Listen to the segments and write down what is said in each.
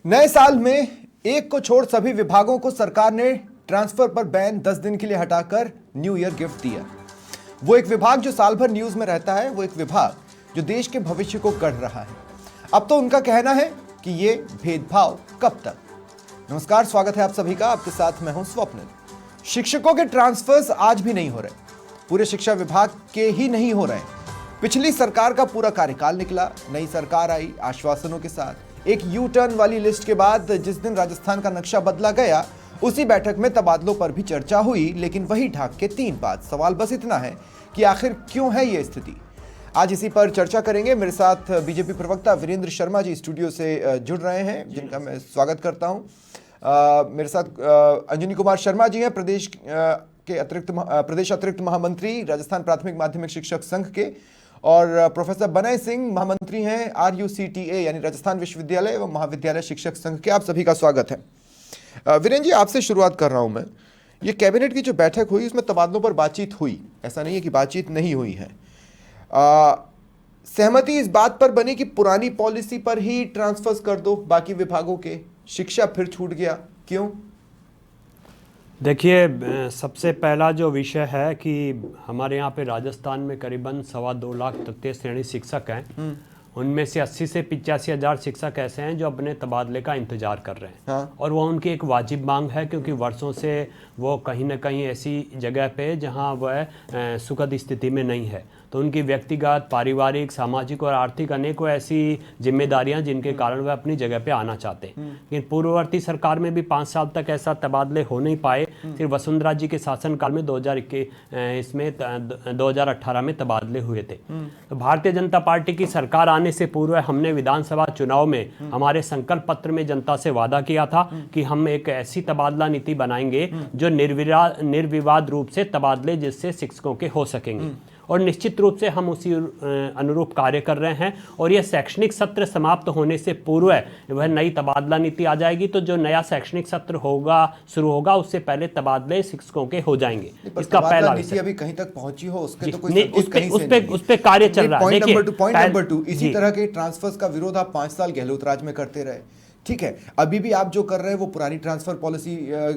नए साल में एक को छोड़ सभी विभागों को सरकार ने ट्रांसफर पर बैन 10 दिन के लिए हटाकर न्यू ईयर गिफ्ट दिया। वो एक विभाग जो साल भर न्यूज में रहता है, वो एक विभाग जो देश के भविष्य को गढ़ रहा है। अब तो उनका कहना है कि ये भेदभाव कब तक। नमस्कार, स्वागत है आप सभी का। आपके साथ मैं हूं स्वप्निल। शिक्षकों के ट्रांसफर्स आज भी नहीं हो रहे, पूरे शिक्षा विभाग के ही नहीं हो रहे। पिछली सरकार का पूरा कार्यकाल निकला, नई सरकार आई आश्वासनों के साथ। एक यू टर्न वाली लिस्ट के बाद जिस दिन राजस्थान का नक्शा बदला गया, उसी बैठक में तबादलों पर भी चर्चा हुई, लेकिन वही ढाक के 3 बात। सवाल बस इतना है कि आखिर क्यों है ये स्थिति। आज इसी पर चर्चा करेंगे। मेरे साथ बीजेपी प्रवक्ता वीरेंद्र शर्मा जी स्टूडियो से जुड़ रहे हैं, जिनका मैं स्वागत करता हूं। मेरे साथ अंजनी कुमार शर्मा जी हैं, प्रदेश अतिरिक्त महामंत्री राजस्थान प्राथमिक माध्यमिक शिक्षक संघ के, और प्रोफेसर बनय सिंह महामंत्री हैं RUCTA यानी राजस्थान विश्वविद्यालय एवं महाविद्यालय शिक्षक संघ के। आप सभी का स्वागत है। वीरेंद्र जी, आपसे शुरुआत कर रहा हूं मैं। ये कैबिनेट की जो बैठक हुई, उसमें तबादलों पर बातचीत हुई, ऐसा नहीं है कि बातचीत नहीं हुई है। सहमति इस बात पर बनी कि पुरानी पॉलिसी पर ही ट्रांसफर्स कर दो बाकी विभागों के। शिक्षा फिर छूट गया, क्यों? देखिए, सबसे पहला जो विषय है कि हमारे यहाँ पे राजस्थान में करीबन 2.25 लाख तृतीय श्रेणी शिक्षक हैं। उनमें से 80 से 85 हज़ार शिक्षक ऐसे हैं जो अपने तबादले का इंतजार कर रहे हैं। हाँ। और वो उनकी एक वाजिब मांग है, क्योंकि वर्षों से वो कहीं ना कहीं ऐसी जगह पे जहाँ वह सुखद स्थिति में नहीं है, तो उनकी व्यक्तिगत, पारिवारिक, सामाजिक और आर्थिक अनेकों ऐसी जिम्मेदारियां जिनके कारण वह अपनी जगह पे आना चाहते हैं। लेकिन पूर्ववर्ती सरकार में भी 5 साल तक ऐसा तबादले हो नहीं पाए। सिर्फ वसुंधरा जी के शासनकाल में 2018 में तबादले हुए थे। तो भारतीय जनता पार्टी की सरकार आने से पूर्व हमने विधानसभा चुनाव में हमारे संकल्प पत्र में जनता से वादा किया था कि हम एक ऐसी तबादला नीति बनाएंगे जो निर्विवाद रूप से तबादले जिससे शिक्षकों के हो सकेंगे, और निश्चित रूप से हम उसी अनुरूप कार्य कर रहे हैं। और यह शैक्षणिक सत्र समाप्त होने से पूर्व वह नई तबादला नीति आ जाएगी। तो जो नया शैक्षणिक सत्र शुरू होगा उससे पहले तबादले शिक्षकों के हो जाएंगे। इसका पहला नीति अभी कहीं तक पहुंची हो, उसके तो कोई उस पे कार्य चल रहा है। पॉइंट नंबर 2, इसी तरह के ट्रांसफर्स का विरोध आप 5 साल गहलोत राज में करते रहे। ठीक है, अभी भी आप जो कर रहे हैं वो पुरानी ट्रांसफर पॉलिसी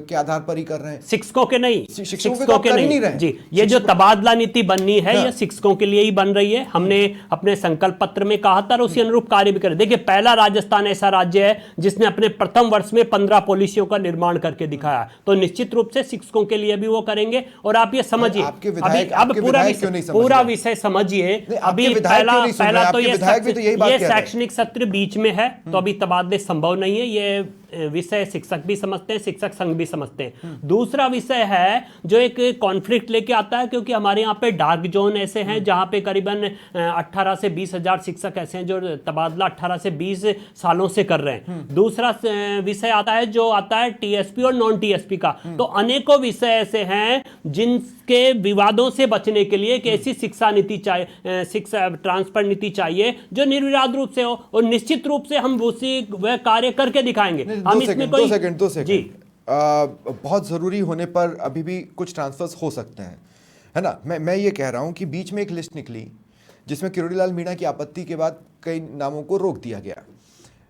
के आधार पर ही कर रहे हैं। शिक्षकों के नहीं, शिक्षकों के नहीं रहे जी। ये जो तबादला नीति बननी है, ये शिक्षकों के लिए ही बन रही है। हमने अपने संकल्प पत्र में कहा था और उसी अनुरूप कार्य भी करें। देखिए, पहला राजस्थान ऐसा राज्य है जिसने अपने प्रथम वर्ष में 15 पॉलिसियों का निर्माण करके दिखाया, तो निश्चित रूप से शिक्षकों के लिए भी वो करेंगे। और आप ये समझिए, अब पूरा विषय समझिए। अभी पहला तो ये शैक्षणिक सत्र बीच में है, तो अभी तबादले संभव नहीं है। ये विषय शिक्षक भी समझते हैं, शिक्षक संघ भी समझते हैं। दूसरा विषय है जो एक कॉन्फ्लिक्ट लेके आता है, क्योंकि हमारे यहाँ पे डार्क जोन ऐसे हैं जहाँ पे करीबन 18 से 20 हज़ार शिक्षक ऐसे हैं जो तबादला 18 से 20 सालों से कर रहे हैं। दूसरा विषय आता है जो आता है TSP और नॉन TSP का। तो अनेकों विषय ऐसे हैं जिनके विवादों से बचने के लिए एक ऐसी शिक्षा नीति चाहिए, शिक्षा ट्रांसफर नीति चाहिए जो निर्विवाद रूप से हो, और निश्चित रूप से हम उसी वह कार्य करके दिखाएंगे। दो सेकंड जी। बहुत जरूरी होने पर अभी भी कुछ ट्रांसफर्स हो सकते हैं, है ना। मैं ये कह रहा हूं कि बीच में एक लिस्ट निकली जिसमें किरोड़ीलाल मीणा की आपत्ति के बाद कई नामों को रोक दिया गया।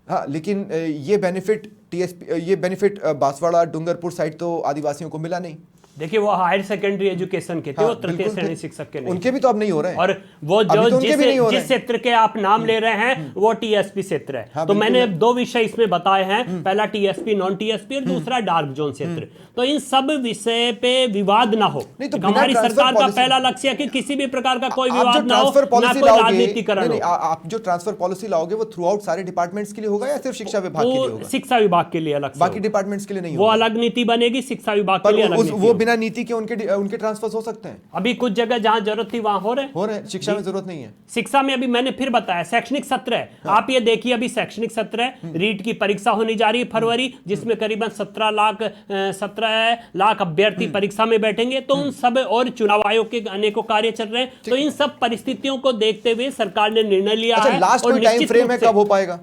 हाँ, लेकिन ये बेनिफिट बांसवाड़ा डूंगरपुर साइड तो आदिवासियों को मिला नहीं। देखिए, वो हायर सेकेंडरी एजुकेशन के थे। हाँ, वो तृतीय श्रेणी शिक्षक के नहीं, उनके भी तो अब नहीं हो रहे हैं। और वो जो जिस क्षेत्र के आप नाम ले रहे हैं वो TSP क्षेत्र है। हाँ, तो मैंने 2 विषय इसमें बताए हैं, पहला TSP नॉन TSP और दूसरा डार्क जोन क्षेत्र। तो इन सब विषय पे विवाद ना हो। तो हमारी सरकार का पहला लक्ष्य है कि किसी भी प्रकार का कोई विवाद ना हो, ना कोई राजनीतिकरण हो। आप जो ट्रांसफर पॉलिसी लाओगे वो थ्रू आउट सारे डिपार्टमेंट्स के लिए होगा या सिर्फ शिक्षा विभाग के लिए होगा? शिक्षा विभाग के लिए अलग, बाकी डिपार्टमेंट्स के लिए नहीं होगा। वो अलग नीति बनेगी, शिक्षा विभाग के लिए अलग। बिना नीति के उनके ट्रांसफर्स हो सकते हैं। अभी कुछ जगह जहां जरूरत थी वहां हो रहे। शिक्षा में जरूरत नहीं है। शिक्षा में अभी मैंने फिर बताया शैक्षणिक सत्र है। हाँ। आप ये देखिए, अभी शैक्षणिक सत्र है, रीट की परीक्षा होने जा रही है फरवरी, जिसमें करीबन 17 लाख अभ्यर्थी परीक्षा में बैठेंगे। तो उन सब, और चुनाव आयोग के अनेकों कार्य चल रहे हैं। तो इन सब परिस्थितियों को देखते हुए सरकार ने निर्णय लिया है। लास्ट कोई टाइम फ्रेम है कब हो पाएगा?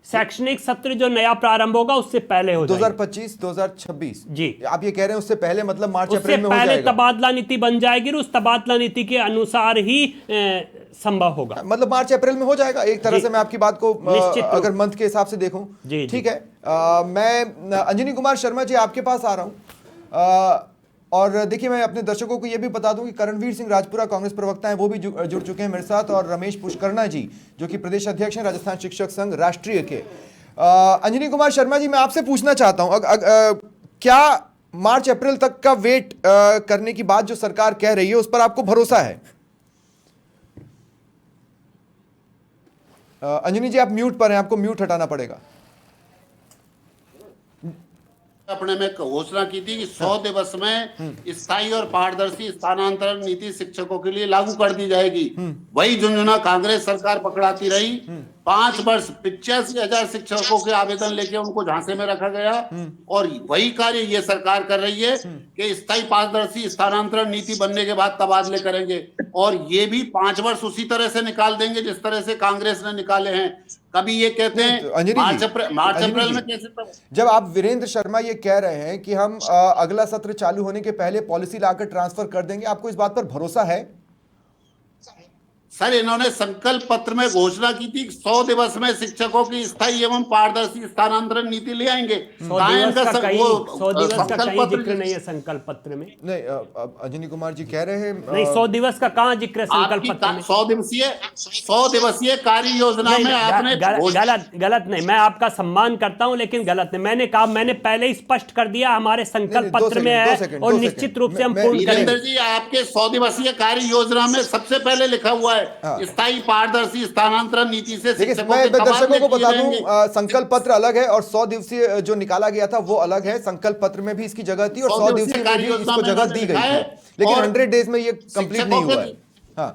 शैक्षणिक सत्र जो नया प्रारंभ होगा उससे पहले हो जाएगा 2025-2026 जी। आप ये कह रहे हैं उससे पहले, मतलब मार्च अप्रैल में हो जाएगा। तबादला नीति बन जाएगी और उस तबादला नीति के अनुसार ही संभव होगा। मतलब मार्च अप्रैल में हो जाएगा एक तरह जी। से, मैं आपकी बात को निश्चित रूप। अगर मंथ के हिसाब से देखूं। जी, ठीक है। मैं अंजनी कुमार शर्मा जी आपके पास आ रहा हूं। और देखिए, मैं अपने दर्शकों को यह भी बता दूं कि करणवीर सिंह राजपुरा कांग्रेस प्रवक्ता हैं, वो भी जुड़ चुके हैं मेरे साथ, और रमेश पुष्करना जी जो कि प्रदेश अध्यक्ष हैं राजस्थान शिक्षक संघ राष्ट्रीय के। अंजनी कुमार शर्मा जी, मैं आपसे पूछना चाहता हूं, क्या मार्च अप्रैल तक का वेट करने की बात जो सरकार कह रही है उस पर आपको भरोसा है? अंजनी जी, आप म्यूट पर हैं, आपको म्यूट हटाना पड़ेगा। अपने में घोषणा की थी कि 100 दिवस में स्थायी और पारदर्शी स्थानांतरण नीति शिक्षकों के लिए लागू कर दी जाएगी। वही झुंझुना कांग्रेस सरकार पकड़ाती रही। 5 वर्ष 85,000 शिक्षकों के आवेदन लेके उनको झांसे में रखा गया, और वही कार्य ये सरकार कर रही है कि स्थायी पारदर्शी स्थानांतरण नीति बनने के बाद तबादले करेंगे, और ये भी 5 वर्ष उसी तरह से निकाल देंगे जिस तरह से कांग्रेस ने निकाले हैं। कभी ये कहते हैं मार्च अप्रैल में कैसे, जब आप वीरेंद्र शर्मा ये कह रहे हैं कि हम अगला सत्र चालू होने के पहले पॉलिसी लाकर ट्रांसफर कर देंगे, आपको इस बात पर भरोसा है? सर, इन्होंने संकल्प पत्र में घोषणा की थी 100 दिवस में शिक्षकों की स्थायी एवं पारदर्शी स्थानांतरण नीति ले आएंगे। 100 दिवस का कहीं जिक्र नहीं है संकल्प पत्र में। नहीं, अंजनी कुमार जी कह रहे हैं नहीं, 100 दिवस का कहाँ जिक्र है संकल्प पत्र में? 100 दिवसीय कार्य योजना में आपने गलत नहीं, मैं आपका सम्मान करता हूं, लेकिन गलत नहीं। मैंने कहा, मैंने पहले ही स्पष्ट कर दिया हमारे संकल्प पत्र में है, और निश्चित रूप से हम पूर्ण करेंगे। वीरेंद्र जी, आपके 100 दिवसीय कार्य योजना में सबसे पहले लिखा हुआ है स्थायी पारदर्शी स्थानांतरण नीति से शिक्षकों मैं के दर्शकों को तबादले बता किए दूं, जाएंगे। संकल्प पत्र अलग है और 100 दिवसीय जो निकाला गया था वो अलग है। संकल्प पत्र में भी इसकी जगह थी और 100 दिवसीय में भी इसको जगह दी गई थी, लेकिन 100 डेज में ये कंप्लीट नहीं हुआ है। हाँ,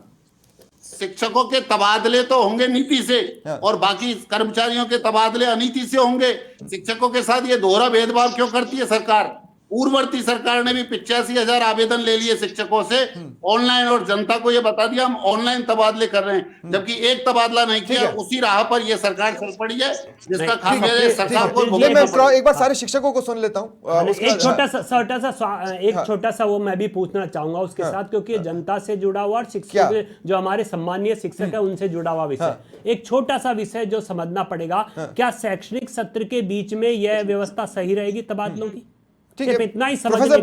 शिक्षकों के तबादले तो होंगे नीति से, और बाकी कर्मचारियों के तबादले अनीति से होंगे। शिक्षकों के साथ ये दोहरा भेदभाव क्यों करती है सरकार? पूर्ववर्ती सरकार ने भी 85,000 आवेदन ले लिए शिक्षकों से ऑनलाइन, और जनता को ये बता दिया हम ऑनलाइन तबादले कर रहे हैं, जबकि एक तबादला नहीं किया। उसी राह पर ये सरकार चल पड़ी है, जिसका खामियाजा सरकार को भुगतना पड़ा। मैं एक बार सारे शिक्षकों को सुन लेता हूँ। एक छोटा सा वो मैं भी पूछना चाहूंगा उसके साथ, क्योंकि जनता से जुड़ा हुआ और शिक्षक जो हमारे सम्मानीय शिक्षक है उनसे जुड़ा हुआ विषय, एक छोटा सा विषय जो समझना पड़ेगा। क्या शैक्षणिक सत्र के बीच में यह व्यवस्था सही रहेगी तबादलों की? ठीक है, इतना ही प्रोफेसर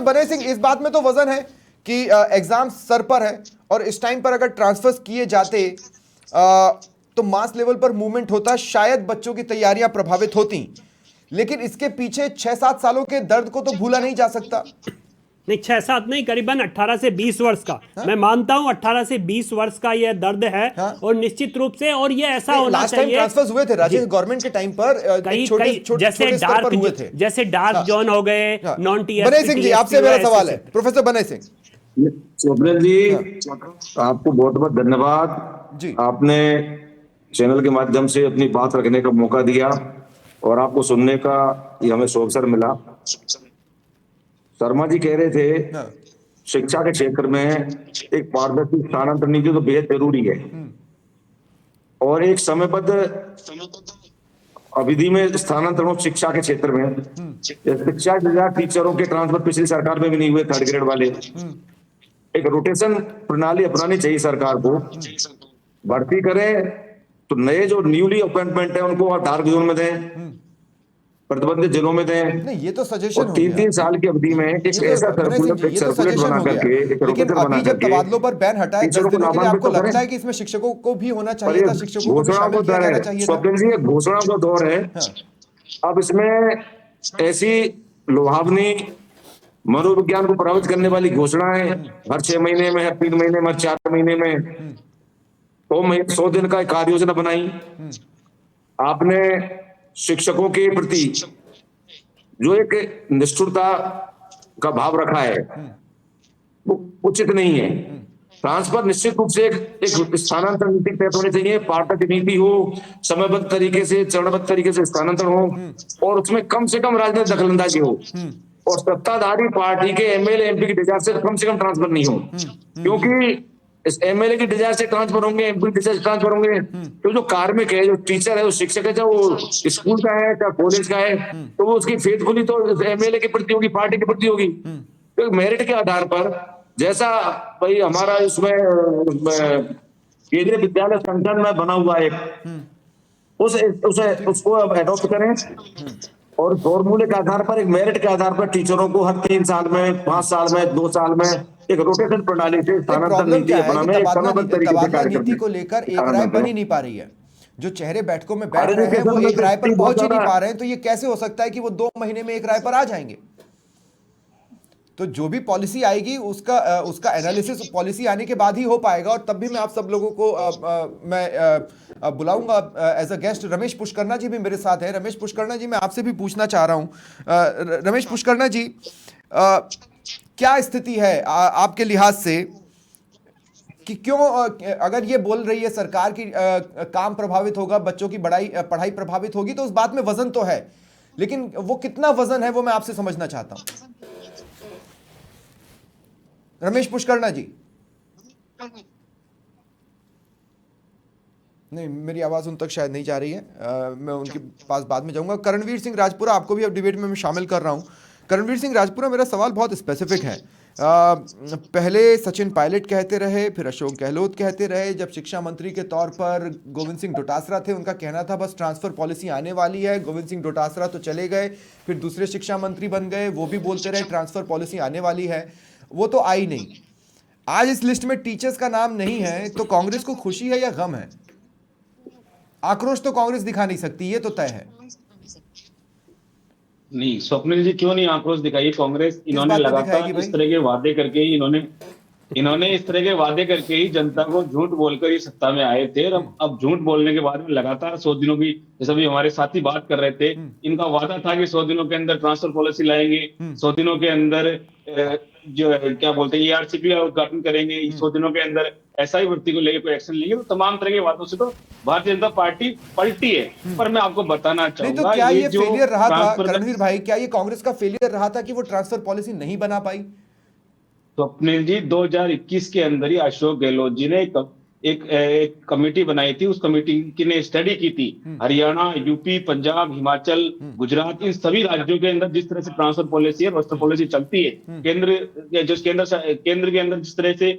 बनय सिंह, इस बात में तो वजन है कि एग्जाम सर पर है, और इस टाइम पर अगर ट्रांसफर्स किए जाते तो मास लेवल पर मूवमेंट होता, शायद बच्चों की तैयारियां प्रभावित होती, लेकिन इसके पीछे 6-7 सालों के दर्द को तो भूला नहीं जा सकता। नहीं, 6-7 नहीं, करीबन 18 से 20 वर्ष का। मैं मानता हूं 18 से 20 वर्ष का यह दर्द है। और निश्चित रूप से, और ये ऐसा होना चाहिए। ट्रांसफर्स हुए थे राजेश गवर्नमेंट के टाइम पर, जैसे डार्क जोन हो गए, नॉन टीयर। बनय सिंह जी, आपसे मेरा सवाल है, प्रोफेसर बनय सिंह। स्वप्निल जी, आपको बहुत बहुत धन्यवाद जी। आपने चैनल के माध्यम से अपनी बात रखने का मौका दिया, और आपको सुनने का ये हमें अवसर मिला। शर्मा जी कह रहे थे शिक्षा के क्षेत्र में एक पारदर्शी स्थानांतरण नीति तो बेहद जरूरी है, और एक समयबद्ध अवधि में स्थानांतरण शिक्षा के क्षेत्र में। शिक्षा विभाग टीचरों के ट्रांसफर पिछली सरकार में भी नहीं हुए, 3rd ग्रेड वाले। एक रोटेशन प्रणाली अपनानी चाहिए सरकार को। भर्ती करें तो नए जो न्यूली अपॉइंटमेंट है उनको आप डार्क जोन में दें, प्रतिबंधित जिलों में दें। नहीं, ये तो सजेशन हो 3 साल की अवधि में एक ऐसा सर्कुलर बना करके, एक लेकिन अभी जब तबादलों पर बैन हटाए 10 दिनों के लिए, आपको लगता है कि इसमें शिक्षकों को भी होना चाहिए था? शिक्षकों को शामिल किया जाना चाहिए था? स्वप्निल जी, घोषणा का दौर है। अब इसमें ऐसी लुभावनी मनोविज्ञान को प्रभावित करने वाली घोषणाएं हर 6 महीने में, हर 3 महीने में, हर 4 महीने में, तो 100 दिन का कार्य योजना बनाई। आपने शिक्षकों के प्रति जो एक निष्ठुरता का भाव रखा है वो उचित नहीं है। ट्रांसफर निश्चित रूप से एक स्थानांतरण नीति तय होनी चाहिए, पारदर्शी नीति हो, समयबद्ध तरीके से, चरणबद्ध तरीके से स्थानांतरण हो, और उसमें कम से कम राजनीतिक दखलंदाजी हो, और सत्ताधारी पार्टी के एमएलए एमपी की डिजायर से कम ट्रांसफर नहीं हो। क्योंकि इस एमएलए की डिजायर से ट्रांसफर होंगे, एमपी की डिजायर से ट्रांसफर होंगे, तो जो कार्मिक है, जो टीचर है, जो शिक्षक है, चाहे वो स्कूल का है चाहे कॉलेज का है, तो वो उसकी फेथफुली तो एमएलए के प्रति होगी, पार्टी के प्रति होगी। तो मेरिट के आधार पर जैसा भाई हमारा इसमें केंद्रीय विद्यालय संगठन में बना हुआ एक उसको अब एडॉप्ट करें और फॉर्मूले के आधार पर, एक मेरिट के आधार पर टीचरों को हर 3 साल में, 5 साल में, 2 साल में एक रोटेशन प्रणाली से स्थानांतरण प्रॉब्लम नीति क्या है अपनाने, कि एक क्रमबद्ध तरीके से तबादला कार्य नीति करने। को लेकर एक राय बनी नहीं पा रही है। जो चेहरे बैठकों में बैठ अरे रहे हैं वो देखिए, एक राय पर बहुत पहुंच ही नहीं ज्यादा- पा रहे हैं, तो ये कैसे हो सकता है कि वो 2 महीने में एक राय पर आ जाएंगे? तो जो भी पॉलिसी आएगी उसका एनालिसिस पॉलिसी आने के बाद ही हो पाएगा, और तब भी मैं आप सब लोगों को मैं बुलाऊंगा as a guest. Ramesh Pushkarna ji भी मेरे साथ है। रमेश पुष्करना जी, मैं आपसे भी पूछना चाह रहा हूं, रमेश पुष्करना जी, क्या स्थिति है आपके लिहाज से कि क्यों अगर ये बोल रही है सरकार की काम प्रभावित होगा, बच्चों की पढ़ाई प्रभावित होगी, तो उस बात में वजन तो है, लेकिन वो कितना वजन है वो मैं आपसे समझना चाहता हूं। रमेश पुष्करना जी, नहीं, मेरी आवाज उन तक शायद नहीं जा रही है। मैं उनके पास बाद में जाऊंगा। करणवीर सिंह राजपुरा, आपको भी अब डिबेट में मैं शामिल कर रहा हूं। करणवीर सिंह राजपुरा, मेरा सवाल बहुत स्पेसिफिक है। पहले सचिन पायलट कहते रहे, फिर अशोक गहलोत कहते रहे, जब शिक्षा मंत्री के तौर पर गोविंद सिंह डोटासरा थे, उनका कहना था बस ट्रांसफर पॉलिसी आने वाली है। गोविंद सिंह डोटासरा तो चले गए, फिर दूसरे शिक्षा मंत्री बन गए, वो भी बोलते रहे ट्रांसफर पॉलिसी आने वाली है, वो तो आई नहीं। आज इस लिस्ट में टीचर्स का नाम नहीं है, तो कांग्रेस को खुशी है या गम है? आक्रोश तो कांग्रेस दिखा नहीं सकती, ये तो तय है। नहीं स्वप्निल जी, क्यों नहीं आक्रोश दिखाइए कांग्रेस। इन्होंने लगातार इस तरह के वादे करके ही इन्होंने इस तरह के वादे करके ही जनता को झूठ बोलकर ही सत्ता में आए थे। और अब झूठ बोलने के बाद में लगातार 100 दिनों की, जैसे अभी हमारे साथी बात कर रहे थे, इनका वादा था कि 100 दिनों के अंदर ट्रांसफर पॉलिसी लाएंगे, 100 दिनों के अंदर जो क्या बोलते हैं ERCP का उद्घाटन करेंगे, 100 दिनों के अंदर SI भर्ती को लेकर कोई एक्शन लेंगे। तो तमाम तरह के वादों से तो भारतीय जनता पार्टी पलटी है। पर मैं आपको बताना नहीं, चाहूंगा, तो क्या ये जो फेलियर रहा था ट्रांसफर करणवीर भाई, क्या ये कांग्रेस का फेलियर रहा था कि वो ट्रांसफर पॉलिसी नहीं बना पाई? स्वप्निल जी, 2021 के अंदर ही अशोक गहलोत जी ने एक कमेटी बनाई थी। उस कमेटी की ने स्टडी की थी हरियाणा, यूपी, पंजाब, हिमाचल, गुजरात, इन सभी राज्यों के अंदर जिस तरह से ट्रांसफर पॉलिसी है, रोस्टर पॉलिसी चलती है, केंद्र के अंदर जिस तरह से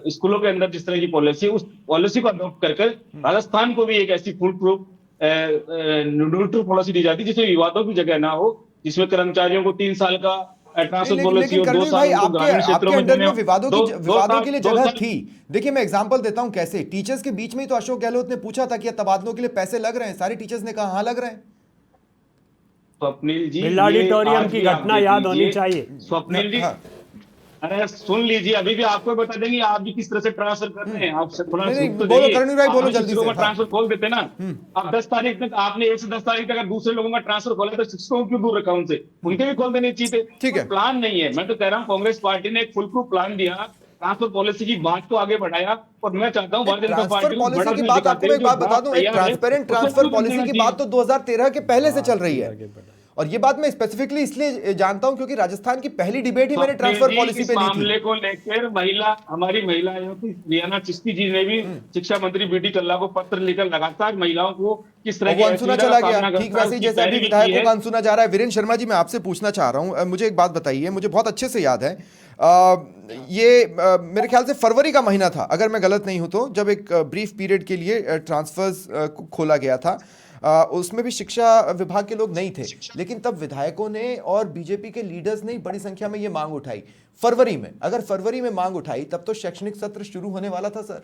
स्कूलों के अंदर जिस तरह की पॉलिसी है, उस पॉलिसी को अडॉप्ट कर राजस्थान को भी एक ऐसी फुल प्रूफ न्यूट्रल पॉलिसी दी जाती है जिसमें विवादों की जगह ना हो, जिसमें कर्मचारियों को 3 साल का ट्रांसफर पॉलिसी और 2 साल उनको ग्रामीण क्षेत्रों में अंडर में विवादों के लिए जगह साल- थी। देखिए, मैं एग्जांपल देता हूं कैसे। टीचर्स के बीच में ही तो अशोक गहलोत ने पूछा था कि तबादलों के लिए पैसे लग रहे हैं, सारे टीचर्स ने कहा हाँ लग रहे हैं। स्वप्निल जी, बिरला ऑडिटोरियम की घटना याद होनी चाहिए। स्वप्निल जी, हाँ। अरे सुन लीजिए, अभी भी आपको बता देंगे आप भी किस तरह से ट्रांसफर कर रहे हैं। आप थोड़ा नहीं, सुन तो बोलो जाइए। करणवीर भाई, बोलो आप जल्दी शिक्षकों से। का ट्रांसफर खोल देते ना। अब 10 तारीख तक आपने 1 से 10 तारीख तक अगर दूसरे लोगों का ट्रांसफर खोला तो शिक्षकों को क्यों दूर रखा उनसे? उनके भी खोल देने चाहिए थे। ठीक है। प्लान नहीं है। मैं तो कह रहा हूँ कांग्रेस पार्टी ने एक फुल प्रूफ प्लान दिया, ट्रांसफर पॉलिसी की बात को आगे बढ़ाया। और मैं चाहता हूँ भारतीय जनता ट्रांसफर पार्टी को पॉलिसी बड़ा की नहीं बात, दिखाते आपको मैं एक जो बात बता दूं, एक तैयार है, ट्रांसपेरेंट उसको ट्रांसफर क्यों पॉलिसी देना की चाहिए? बात तो 2013 के पहले से चल रही है। और ये बात मैं स्पेसिफिकली इसलिए जानता हूं क्योंकि राजस्थान की पहली डिबेट ही मैंने ट्रांसफर पॉलिसी पे ली मामले थी। को लेकर हमारी महिला आयोग की रियाना चिश्ती जी ने भी शिक्षा मंत्री BD कल्ला को पत्र लिखकर लगातार महिलाओं को किस तरह और की वो अनसुना असुविधा चला का गया, सामना ठीक करता है, वैसे ही उसकी जैसे अभी पैरवी की विधायकों है। का अनसुना जा रहा है। वीरेंद्र शर्मा जी, मैं आपसे पूछना चाह रहा हूं, मुझे एक बात बताइए, मुझे बहुत अच्छे से याद है, मेरे ख्याल से फरवरी का महीना था अगर मैं गलत नहीं हूं तो, जब एक ब्रीफ पीरियड के लिए ट्रांसफर्स खोला गया था। उसमें भी शिक्षा विभाग के लोग नहीं थे, लेकिन तब विधायकों ने और बीजेपी के लीडर्स ने बड़ी संख्या में ये मांग उठाई फरवरी में। अगर फरवरी में मांग उठाई तब तो शैक्षणिक सत्र शुरू होने वाला था सर,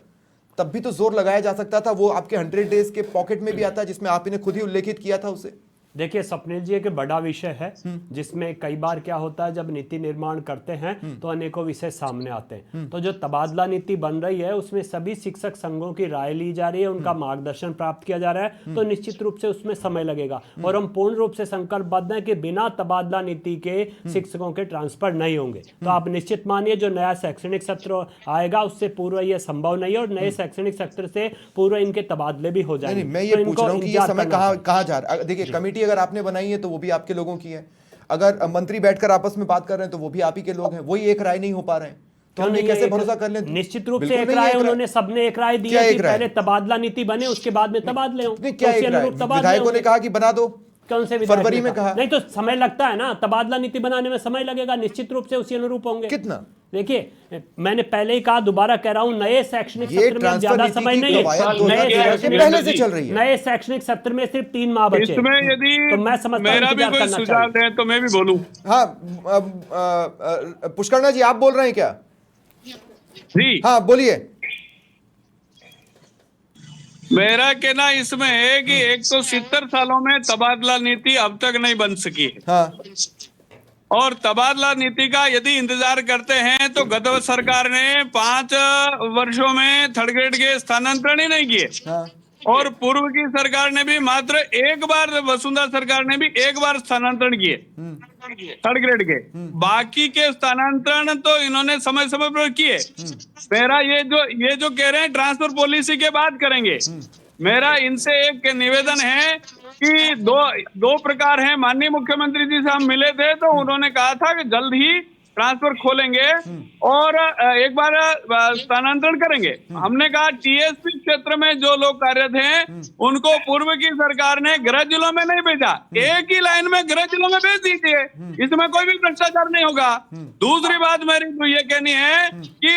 तब भी तो जोर लगाया जा सकता था। वो आपके 100 डेज के पॉकेट में भी आता, जिसमें आप इन्हें खुद ही उल्लेखित किया था उसे। देखिए स्वप्निल जी, एक बड़ा विषय है जिसमें कई बार क्या होता है, जब नीति निर्माण करते हैं तो अनेकों विषय सामने आते हैं। तो जो तबादला नीति बन रही है उसमें सभी शिक्षक संघों की राय ली जा रही है, उनका मार्गदर्शन प्राप्त किया जा रहा है, तो निश्चित रूप से उसमें समय लगेगा। और हम पूर्ण रूप से संकल्पबद्ध हैं कि बिना तबादला नीति के शिक्षकों के ट्रांसफर नहीं होंगे। तो आप निश्चित मानिए जो नया शैक्षणिक सत्र आएगा उससे पूर्व यह संभव नहीं है, और नए शैक्षणिक सत्र से पूर्व इनके तबादले भी हो जाएंगे। नहीं, मैं ये पूछ रहा हूँ कि ये समय कहाँ जा रहा है। देखिए, कमेटी अगर आपने बनाई है तो वो भी आपके लोगों की है, अगर मंत्री बैठकर आपस में बात कर रहे हैं तो वो भी आप ही के लोग हैं, वही एक राय नहीं हो पा रहे हैं, तो हम ये कैसे भरोसा कर लें? निश्चित रूप से एक राय उन्होंने सबने एक राय दी है कि पहले तबादला नीति बने उसके बाद में तबादले हों। क्या एक राय? विधायकों ने कहा कि बना दो, कौन से विधेयक फरवरी में कहा। नहीं तो समय लगता है ना, तबादला नीति बनाने में समय लगेगा, निश्चित रूप से उसी अनुरूप होंगे। कितना? देखिए मैंने पहले ही कहा, दोबारा कह रहा हूं, नए शैक्षणिक ये सत्र में ट्रांसफर ज्यादा नीति समय की नहीं कवायद है, 2013 के पहले से चल रही है। नए शैक्षणिक सत्र में सिर्फ 3 माह बचे। इसमें यदि तो मैं समझता हूं मेरा भी इंतजार कोई करना सुझाव चाहिए। दें तो मैं भी बोलूं। हाँ, पुष्करना जी आप बोल रहे हैं क्या? जी, हाँ बोलिए। मेरा कहना इसमें है कि 170 सालों में तबादला नीति अब तक नहीं बन सकी है, हाँ और तबादला नीति का यदि इंतजार करते हैं तो गत सरकार ने 5 वर्षों में थर्ड ग्रेड के स्थानांतरण ही नहीं किए, हाँ और पूर्व की सरकार ने भी मात्र एक बार, वसुंधरा सरकार ने भी एक बार स्थानांतरण किए थर्ड ग्रेड के, बाकी के स्थानांतरण तो इन्होंने समय समय पर किए। मेरा ये जो कह रहे हैं ट्रांसफर पॉलिसी के बाद करेंगे, मेरा इनसे एक निवेदन है कि दो प्रकार हैं। माननीय मुख्यमंत्री जी से हम मिले थे तो उन्होंने कहा था कि जल्द ही ट्रांसफर खोलेंगे और एक बार स्थानांतरण करेंगे। हमने कहा टीएसपी क्षेत्र में जो लोग कार्यरत हैं उनको पूर्व की सरकार ने गृह जिलों में नहीं भेजा, एक ही लाइन में गृह जिलों में भेज दीजिए, इसमें कोई भी भ्रष्टाचार नहीं होगा। दूसरी बात मेरी तो ये कहनी है कि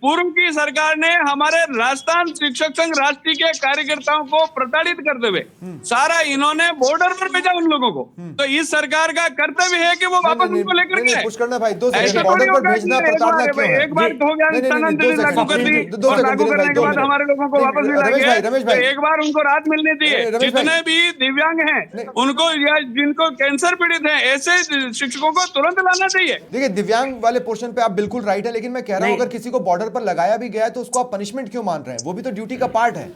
पूर्व की सरकार ने हमारे राजस्थान शिक्षक संघ राष्ट्रीय के कार्यकर्ताओं को प्रताड़ित करते हुए सारा इन्होंने बॉर्डर पर भेजा उन लोगों को, तो इस सरकार का कर्तव्य है कि वो वापस उनको लेकर के आए। पुष्करना भाई 2 ऐसा सेकंड, बॉर्डर थोड़ी पर होगा भेजना कि प्रताड़ना क्यों है? एक बार हो गया स्थानांतरण लागू कर दी, और लागू करने के बाद हमारे लोगों को वापस मिलाएंगे, तो एक बार उनको राहत मिलनी चाहिए। जितने भी दिव्यांग हैं उनको या जिनको कैंसर पीड़ित हैं ऐसे शिक्षकों को तुरंत लाना चाहिए। देखिए दिव्यांग वाले पोर्शन पे आप बिल्कुल राइट है, लेकिन मैं कह रहा हूं अगर किसी को बॉर्डर पर लगाया भी गया है तो उसको आप पनिशमेंट क्यों मान रहे हैं? वो भी तो ड्यूटी का पार्ट है।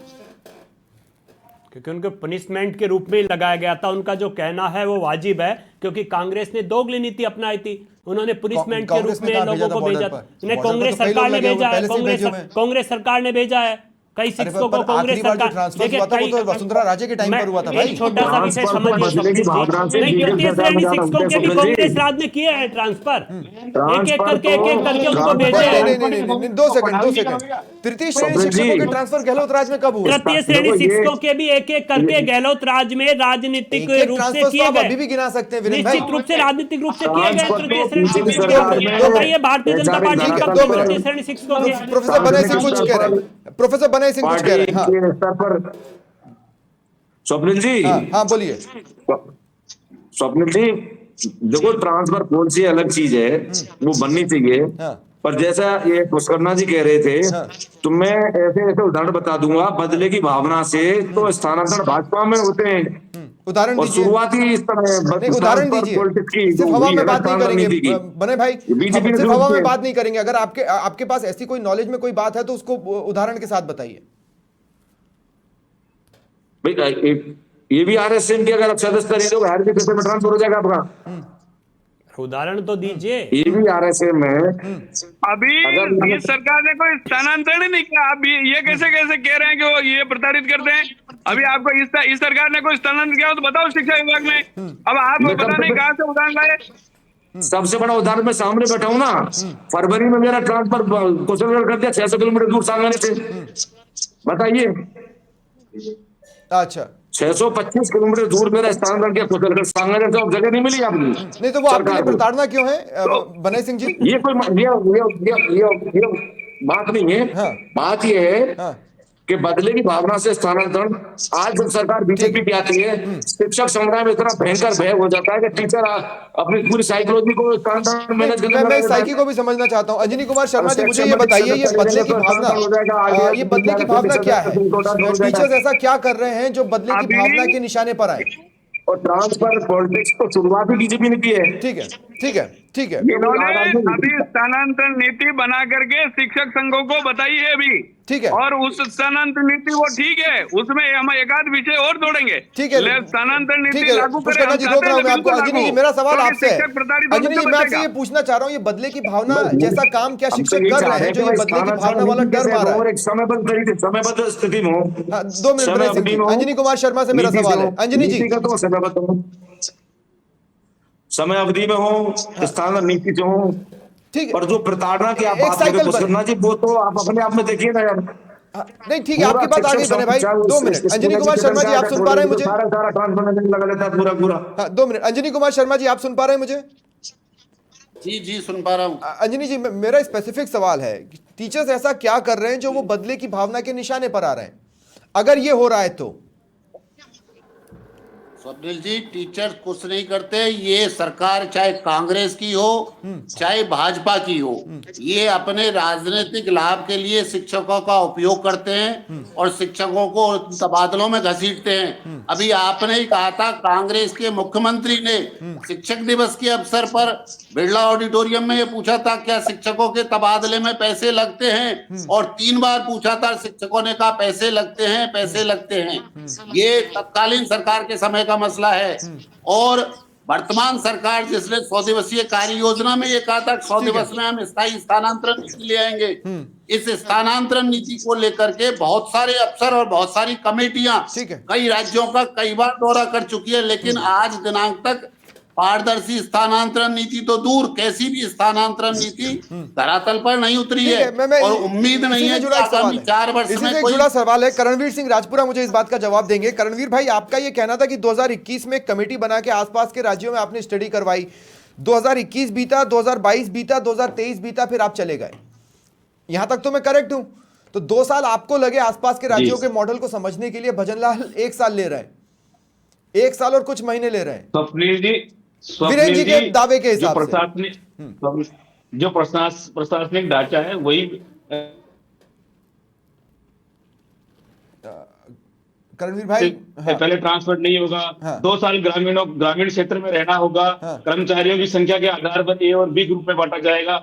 क्योंकि उनको पनिशमेंट के रूप में ही लगाया गया था। उनका जो कहना है वो वाजिब है, क्योंकि कांग्रेस ने दोगली नीति अपनाई थी, उन्होंने पनिशमेंट के रूप में लोगों को भेजा था। नहीं, कांग्रेस सरकार ने भेजा है, कांग्रेस सरकार ने भेजा है कई शिक्षकों को। कांग्रेस सरकार देखिए तो वसुंधरा राजे के टाइम पर हुआ था भाई। छोटा सा विषय समझिए, तृतीय श्रेणी शिक्षकों के भी कांग्रेस राज ने किए हैं ट्रांसफर, एक एक करके उनको भेजे हैं। नहीं 2 सेकंड, तृतीय श्रेणी शिक्षकों के ट्रांसफर गहलोत राज में कब हुआ? तृतीय श्रेणी शिक्षकों के भी एक एक करके गहलोत राज में राजनीतिक रूप से किए गए, अभी भी गिना सकते हैं निश्चित रूप से राजनीतिक रूप से किए गए तृतीय श्रेणी शिक्षकों। बताइए भारतीय जनता पार्टी कब तृतीय श्रेणी शिक्षकों के? प्रोफेसर बनय सिंह कुछ कह रहे हैं, प्रोफेसर बनय सिंह कुछ कह रहे हैं। हाँ स्तर पर स्वप्निल जी, हाँ बोलिए। स्वप्निल जी देखो, ट्रांसफर पॉलिसी अलग चीज है, वो बननी चाहिए। हाँ। पर जैसा ये पुष्करना जी कह रहे थे, तो मैं ऐसे उदाहरण बता दूंगा। बदले की भावना से तो स्थानांतरण भाजपा में होते हैं, उदाहरण और दीजिए। शुरुआती इस तरह उदाहरण दीजिए, सिर्फ हवा में बात नहीं करेंगे बने भाई, बीजेपी सिर्फ हवा में बात नहीं करेंगे। अगर आपके पास ऐसी कोई नॉलेज में कोई बात है तो उसको उदाहरण के साथ बताइए। ये भी आरएसएम की अगर आप सदस्य करें तो हर किसी में ट्रांसफर हो जाएगा आपका। उदाहरण तो दीजिए। ये भी आरएसएम है। अभी इस सरकार ने कोई स्थानांतरण ही नहीं किया, आप ये कैसे कह रहे हैं कि वो ये प्रताड़ित करते हैं? अभी आपको इस सरकार ने कोई स्थानांतरण किया हो तो बताओ शिक्षा विभाग में। अब आप पता नहीं कहां से उदाहरण लाए। सबसे बड़ा उदाहरण मैं सामने बैठा हूं ना, फरवरी में मेरा ट्रांसफर कुशलगढ़ कर दिया 600 किलोमीटर दूर सांगानेर से, बताइए। अच्छा 625 किलोमीटर दूर मेरा स्थानांतरण किया कुशलगढ़, सांगानेर से जगह नहीं मिली आपको। नहीं तो वो आपके लिए प्रताड़ना क्यों है बनय सिंह जी? ये कोई ये बात नहीं है। हाँ। बात ये है हाँ। कि बदले की भावना से स्थानांतरण, आज जब सरकार बीजेपी की आती है, शिक्षक समुदाय में इतना भयंकर भय हो जाता है कि टीचर अपनी पूरी साइकोलॉजी को स्थानांतरण मैनेज करने में। मैं साइकी को भी समझना चाहता हूँ। अंजनी कुमार शर्मा जी मुझे ये बताइए, ये बदले की भावना क्या है? टीचर्स ऐसा क्या कर रहे हैं जो बदले की भावना के निशाने पर आए? और ट्रांसफर पॉलिटिक्स तो शुरुआत ही बीजेपी ने की है। ठीक है। इन्होंने अभी स्थानांतरण नीति बना करके शिक्षक संघों को बताई है अभी, ठीक है। और उस स्थानांतरण नीति वो ठीक है, उसमें हम एक आध विषय और जोड़ेंगे। ठीक है, स्थानांतरण नीति लागू करें। पुष्करना जी रोक रहा हूं मैं आपको। अंजनी जी मेरा सवाल आपसे है, अंजनी जी मैं आपसे ये पूछना चाह रहा हूँ, ये बदले की भावना जैसा काम क्या शिक्षक कर रहे हैं जो ये बदले की भावना वाला डर मार रहा है? एक समयबद्ध स्थिति में हो। 2 मिनट अंजनी कुमार शर्मा से मेरा सवाल है। अंजनी जी समय अवधि में हो, स्थान नीति से हो, ठीक है। पर जो प्रताड़ना की आप बात कर रहे हो जी, वो तो आप अपने आप में देखिए ना यार। नहीं ठीक है, आपकी बात आ गई बने भाई। 2 मिनट, अंजनी कुमार शर्मा जी, आप सुन पा रहे हैं मुझे? सारा ट्रांसफर लगा लेता है पूरा। 2 मिनट, अंजनी कुमार शर्मा जी, आप सुन पा रहे हैं मुझे? जी जी सुन पा रहा हूँ। अंजनी जी, मेरा स्पेसिफिक सवाल है, टीचर्स ऐसा क्या कर रहे हैं जो वो बदले की भावना के निशाने पर आ रहे हैं? अगर ये हो रहा है तो स्वप्निल जी, टीचर कुछ नहीं करते। ये सरकार चाहे कांग्रेस की हो चाहे भाजपा की हो, ये अपने राजनीतिक लाभ के लिए शिक्षकों का उपयोग करते हैं और शिक्षकों को तबादलों में घसीटते हैं। अभी आपने ही कहा था, कांग्रेस के मुख्यमंत्री ने शिक्षक दिवस के अवसर पर बिरला ऑडिटोरियम में ये पूछा था, क्या शिक्षकों के तबादले में पैसे लगते हैं? और 3 बार पूछा था, शिक्षकों ने कहा पैसे लगते हैं, पैसे लगते हैं। ये तत्कालीन सरकार के समय का मसला है। और वर्तमान सरकार जिसने 100 दिवसीय कार्य योजना में ये कहा था 100 दिवस में हम स्थायी स्थानांतरण नीति ले आएंगे, इस स्थानांतरण नीति को लेकर के बहुत सारे अफसर और बहुत सारी कमेटियां कई राज्यों का कई बार दौरा कर चुकी है, लेकिन आज दिनांक तक पारदर्शी स्थानांतरण नीति तो दूर, कैसी भी स्थानांतरण नीति धरातल पर नहीं उतरी है। और उम्मीद नहीं है कि आगामी 4 वर्ष में कोई जुड़ा सवाल है। करणवीर सिंह राजपुरा मुझे इस बात का जवाब देंगे। करणवीर भाई, आपका ये कहना था कि 2021 में एक कमेटी बना के आसपास के राज्यों में आपने स्टडी करवाई, 2021 बीता, 2022 बीता, 2023 बीता, फिर आप चले गए। यहां तक तो मैं करेक्ट हूं? तो 2 साल आपको लगे आसपास के राज्यों के मॉडल को समझने के लिए। भजनलाल 1 साल ले रहे हैं, 1 साल और कुछ महीने ले रहे हैं। स्वप्निल जी के दावे के हिसाब जो प्रशासनिक ढांचा है वही करणवीर भाई, पहले ट्रांसफर नहीं होगा। 2 साल ग्रामीण क्षेत्र में रहना होगा। कर्मचारियों की संख्या के आधार पर ए और बी ग्रुप में बांटा जाएगा।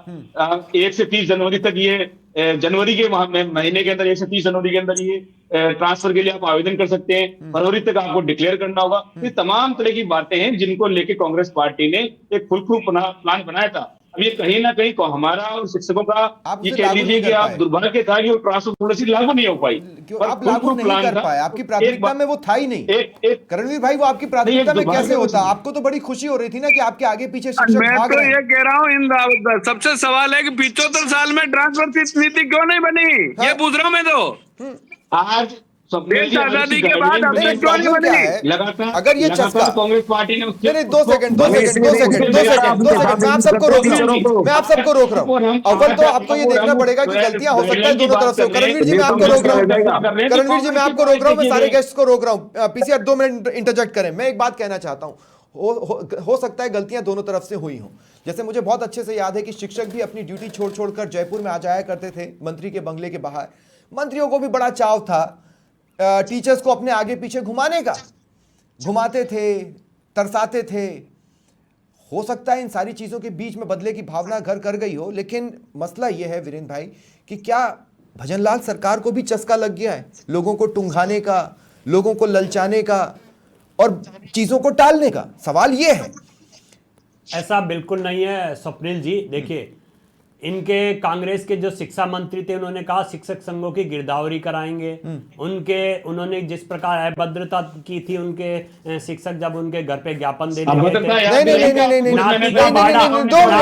1 से 30 जनवरी तक ये जनवरी के महीने के अंदर 1 से 30 जनवरी के अंदर ये ट्रांसफर के लिए आप आवेदन कर सकते हैं। फरवरी तक आपको डिक्लेयर करना होगा। ये तमाम तरह की बातें हैं जिनको लेके कांग्रेस पार्टी ने एक फुलप्रूफ प्लान बनाया था। अब ये कहीं ना कहीं हमारा और शिक्षकों का ये कह लीजिए कि आप दुर्भाग्य था कि वो ट्रांसफर पॉलिसी लागू नहीं हो पाई। आप लागू नहीं कर पाए, आपकी प्राथमिकता में वो था ही नहीं। करणवीर भाई, वो आपकी प्राथमिकता में कैसे होता? आपको तो बड़ी खुशी हो रही थी ना कि आपके आगे पीछे शिक्षक भाग रहे हैं। मैं तो ये कह रहा हूँ, सबसे सवाल है कि 75 साल में ट्रांसफर नीति क्यों नहीं बनी, ये पूछ रहा हूँ मैं तो। आज आजादी के बाद अब तक क्यों नहीं बनी? लगातार अगर ये चस्का कांग्रेस पार्टी ने 2 सेकंड मैं आप सबको रोक रहा हूँ। अव्वल तो आपको ये देखना पड़ेगा कि गलतियां हो सकता है दोनों तरफ से। करणवीर जी, मैं आपको रोक रहा हूँ, मैं सारे गेस्ट को रोक रहा हूँ। पीसीआर 2 मिनट इंटरजेक्ट करें। मैं एक बात कहना चाहता हूँ, हो सकता है गलतियां दोनों तरफ से हुई हों। जैसे मुझे बहुत अच्छे से याद है कि शिक्षक भी अपनी ड्यूटी छोड़कर जयपुर में आ जाया करते थे, मंत्री के बंगले के बाहर। मंत्रियों को भी बड़ा चाव था टीचर्स को अपने आगे पीछे घुमाने का, घुमाते थे, तरसाते थे। हो सकता है इन सारी चीजों के बीच में बदले की भावना घर कर गई हो, लेकिन मसला यह है वीरेंद्र भाई कि क्या भजनलाल सरकार को भी चस्का लग गया है लोगों को टुंघाने का, लोगों को ललचाने का और चीजों को टालने का? सवाल यह है। ऐसा बिल्कुल नहीं है स्वप्निल जी। देखिए, इनके कांग्रेस के जो शिक्षा मंत्री थे उन्होंने कहा शिक्षक संघों की गिरदावरी कराएंगे। उन्होंने जिस प्रकार अभद्रता की थी उनके शिक्षक जब उनके घर पे ज्ञापन देने गए थे। नहीं,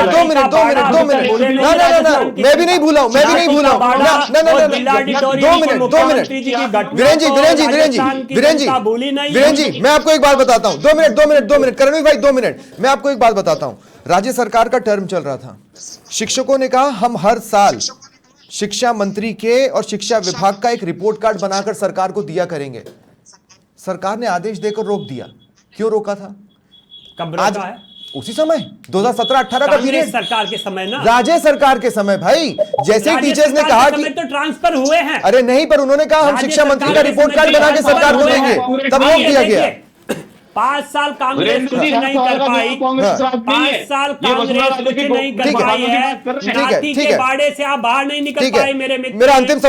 2 मिनट, मैं भी नहीं भूला हूं। वीरेंद्र जी, मैं आपको एक बात बताता हूं। 2 मिनट करणवीर भाई, 2 मिनट, मैं आपको एक बात बताता हूं। राज्य सरकार का टर्म चल रहा था, शिक्षकों ने कहा हम हर साल शिक्षा मंत्री के और शिक्षा विभाग का एक रिपोर्ट कार्ड बनाकर सरकार को दिया करेंगे। सरकार ने आदेश देकर रोक दिया। क्यों रोका था? कब रोका है? उसी समय 2017-18 का पीरियड, सरकार के समय ना, राज्य सरकार के समय भाई। जैसे ही टीचर्स ने कहा कि तो ट्रांसफर हुए हैं। अरे नहीं, पर उन्होंने कहा हम शिक्षा मंत्री का रिपोर्ट कार्ड बना के सरकार को देंगे, तब रोक दिया गया। 5 साल कांग्रेस कुछ नहीं कर पाई, 5 साल कांग्रेस कुछ नहीं कर पाई है। नाती के बाड़े से आप बाहर नहीं निकल पाए मेरे मित्र। मेरा अंतिम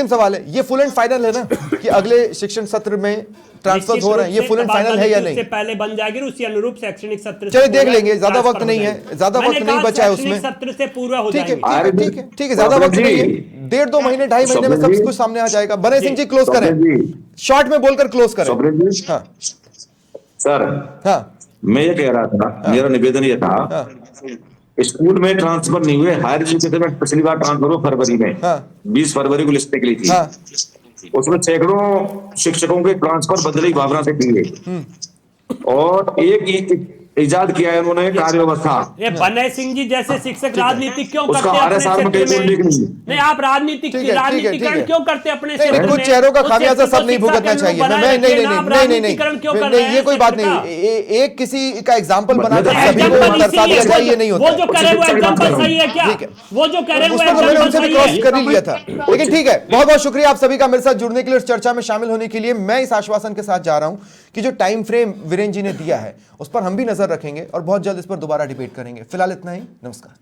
सवाल है, ये फुल एंड फाइनल है ना कि अगले शिक्षण सत्र में ट्रांसफर हो रहे हैं? ये फुल एंड फाइनल है या नहीं? इससे पहले बन जाएगी, उसी अनुरूप शैक्षणिक सत्र चलिए देख लेंगे, ज्यादा वक्त नहीं है, ज्यादा वक्त नहीं बचा है उसमें। सत्र से पूरा हो जाएगा। ठीक है, ज्यादा वक्त नहीं है, 1.5-2 महीने 2.5 महीने में सब कुछ सामने आ जाएगा। बने सिंह जी क्लोज करें, शॉर्ट में बोलकर क्लोज करें। हाँ सर, हाँ, मैं ये कह रहा था, मेरा निवेदन ये था स्कूल में ट्रांसफर नहीं हुए, हायर एजुकेशन में पिछली बार ट्रांसफर हुआ फरवरी में, हाँ। 20 फरवरी को लिस्ट निकली थी। हाँ। उसमें सैकड़ों शिक्षकों के ट्रांसफर बदली भावना से किए और एक इजाद किया है उन्होंने कार्य व्यवस्था। ये बनय सिंह जी जैसे शिक्षक राजनीति क्यों करते उसका हैं अपने RSR में क्षेत्र बिल्कुल में? नहीं। नहीं, आप राजनीतिकरण क्यों करते हैं अपने क्षेत्र में? कुछ चेहरों का उस खामियाजा क्षेत्र सब को नहीं शिक्षा भुगतना केंद्र चाहिए। बनाए नहीं नहीं रखिए ना, आप नहीं नहीं नहीं राजनीतिकरण क्यों कर नहीं, रहे हैं ये कोई बात क्षेत्र का? नहीं। एक किसी का एग्जाम्पल बनाकर मतलब सभी को एग्जाम्पल दर्शा दिया जाए, ये नहीं वो होता जो है। करे वो शिक्षक एग्जाम्पल बात सही है क्या? ठीक है। वो जो करे वो उस पर तो मैंने एग्जाम्पल उनसे भी सही क्रॉस है। कर ही लिया था, लेकिन ठीक है। बहुत बहुत शुक्रिया आप सभी का मेरे साथ जुड़ने के लिए, इस चर्चा में शामिल होने के लिए। मैं इस आश्वासन के साथ जा रहा हूं कि जो टाइम फ्रेम वीरेंद्र जी ने दिया है उस पर हम भी नजर रखेंगे और बहुत जल्द इस पर दोबारा डिबेट करेंगे। फिलहाल इतना ही, नमस्कार।